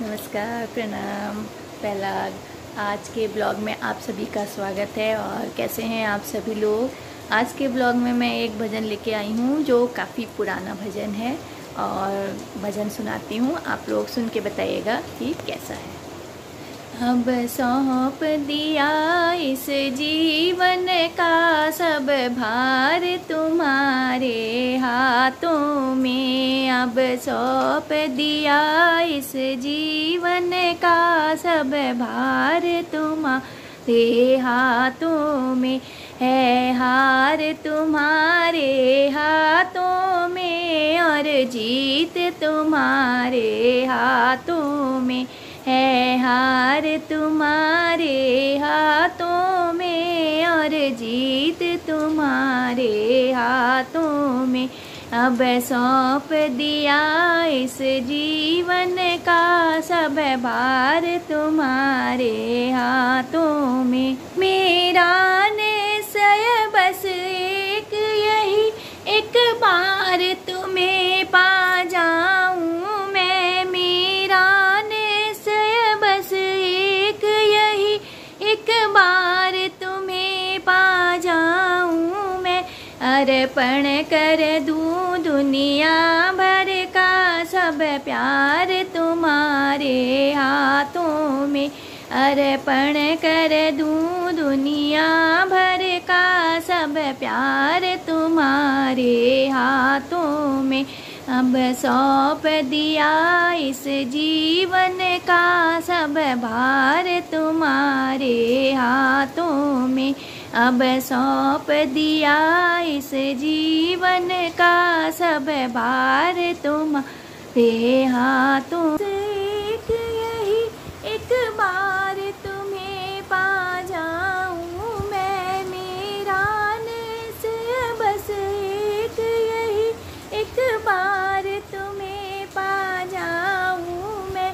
नमस्कार, प्रणाम, पहला आज के ब्लॉग में आप सभी का स्वागत है। और कैसे हैं आप सभी लोग। आज के ब्लॉग में मैं एक भजन लेके आई हूँ जो काफ़ी पुराना भजन है और भजन सुनाती हूँ। आप लोग सुन के बताइएगा कि कैसा है। अब सौंप दिया इस जीवन का सब भार तुम्हारे हाथों में। अब सौंप दिया इस जीवन का सब भार तुम्हारे हाथों में। है हार तुम्हारे हाथों में और जीत तुम्हारे हाथों में। है हार तुम्हारे हाथों में और जीत तुम्हारे हाथों में। अब सौंप दिया इस जीवन का सब भार तुम्हारे हाथों में। मेरा निश्चय बस एक यही, एक बार तुम्हें पा जाऊं मैं। मेरा निश्चय बस एक यही, एक बार तुम्हें पा जाऊं मैं। अर्पण कर दूं दुनिया भर का सब प्यार तुम्हारे हाथों में। अर्पण कर दूं दुनिया भर का सब प्यार तुम्हारे हाथों में। अब सौंप दिया इस जीवन का सब भार तुम्हारे हाथों में। अब सौंप दिया इस जीवन का सब भार तुम्हारे हाथों से। एक यही, एक बार तुम्हें पा जाऊं मैं। मेरा निश्चय बस एक यही, एक बार तुम्हें पा जाऊं मैं।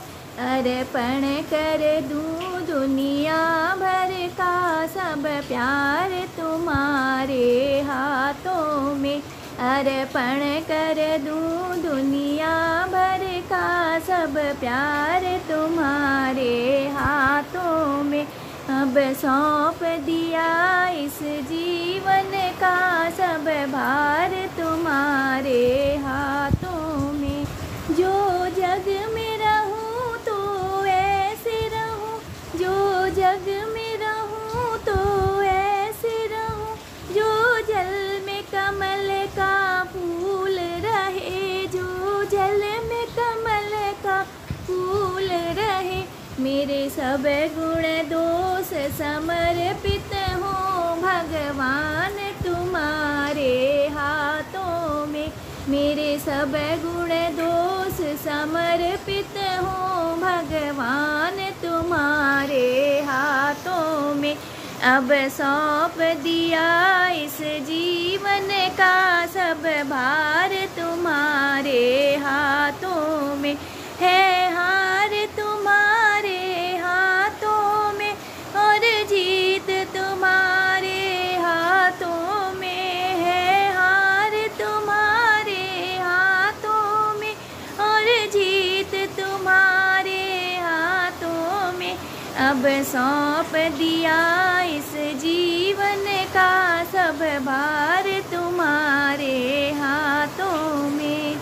अर्पण कर दूं दुनिया भर का सब प्यार तुम्हारे हाथों में। अर्पण कर दूं दुनिया भर का सब प्यार तुम्हारे हाथों में। अब सौंप दिया इस जीवन का सब भार तुम्हारे हाथों में। जो जग में रहूं तो ऐसे रहूं, जो जग में रहूं तो ऐसे रहूं। जो जल में कमल का फूल रहे, जो जल में कमल का फूल रहे। मेरे सब गुण दोष समर्पित हो भगवान तुम्हारे हाथों में। मेरे सब गुण दोष समर्पित हो भगवान तुम्हारे हाथों में। अब सौंप दिया इस जीवन का सब भार तुम्हारे हाथों में। है हार तुम्हारे हाथों में और जीत तुम्हारे हाथों में। है हार तुम्हारे हाथों में और जीत तुम्हारे हाथों में। अब सौंप दिया इस जीवन का सब भार तुम्हारे हाथों में।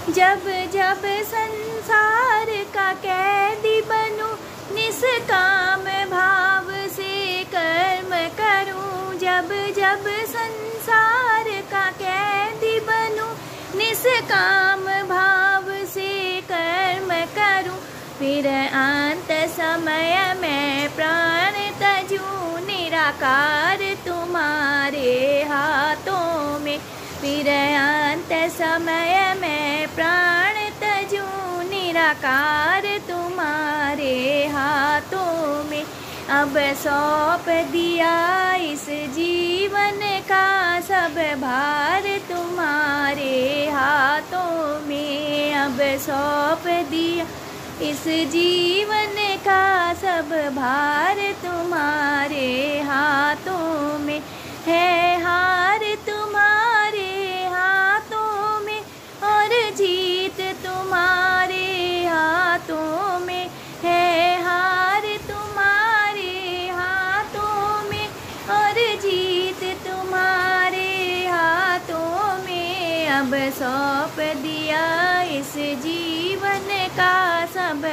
जब जब संसार का कैदी बनूं, निष्काम भाव से कर्म करूं। जब जब संसार का कैदी बनूं, निष्काम भाव से कर्म करूं। फिर अंत समय में प्राण तजूं निराकार तुम्हारे हाथों में। फिर अंत समय में प्राण तजूं निराकार तुम्हारे हाथों में। अब सौंप दिया इस जीवन का सब भार तुम्हारे हाथों में। अब सौंप दिया इस जीवन का सब भार तुम्हारे हाथों में। है हार तुम्हारे हाथों में और जीत तुम्हारे हाथों में। सौंप दिया इस जीवन का सब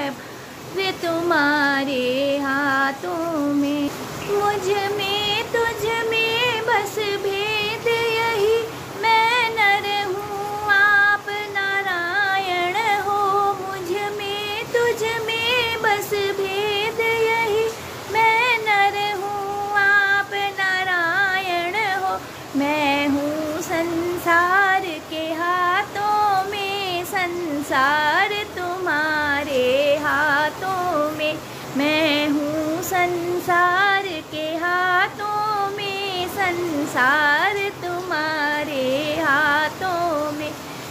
वे तुम्हारे हाथों में। मुझ में तुझ में बस भेद यही, मैं नर हूँ आप नारायण हो। मुझ में तुझ में बस भेद यही, मैं नर हूँ आप नारायण हो। मैं हूँ संसार के हाथों में, संसार तुम्हारे हाथों में। मैं हूँ संसार के हाथों में, संसार तुम्हारे हाथों में।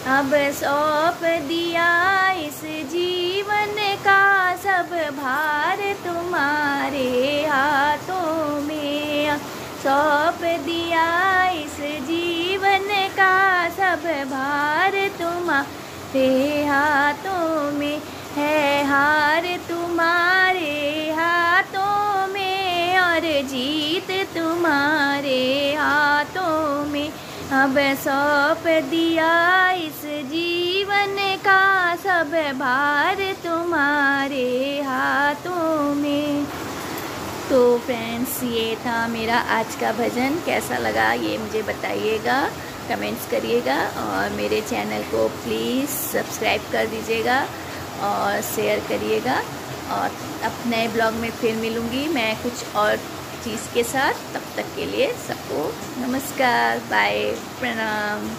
अब सौंप दिया इस जीवन का सब भार तुम्हारे हाथों में। सौंप दिया इस जीवन का सब भार तुम्हारे हाथों में। है हार तुम्हारे हाथों में और जीत तुम्हारे हाथों में। अब सौंप दिया इस जीवन का सब भार तुम्हारे हाथों में। तो फ्रेंड्स, ये था मेरा आज का भजन। कैसा लगा ये मुझे बताइएगा, कमेंट्स करिएगा और मेरे चैनल को प्लीज़ सब्सक्राइब कर दीजिएगा और शेयर करिएगा। और अब नए ब्लॉग में फिर मिलूँगी मैं कुछ और चीज़ के साथ। तब तक के लिए सबको नमस्कार, बाय, प्रणाम।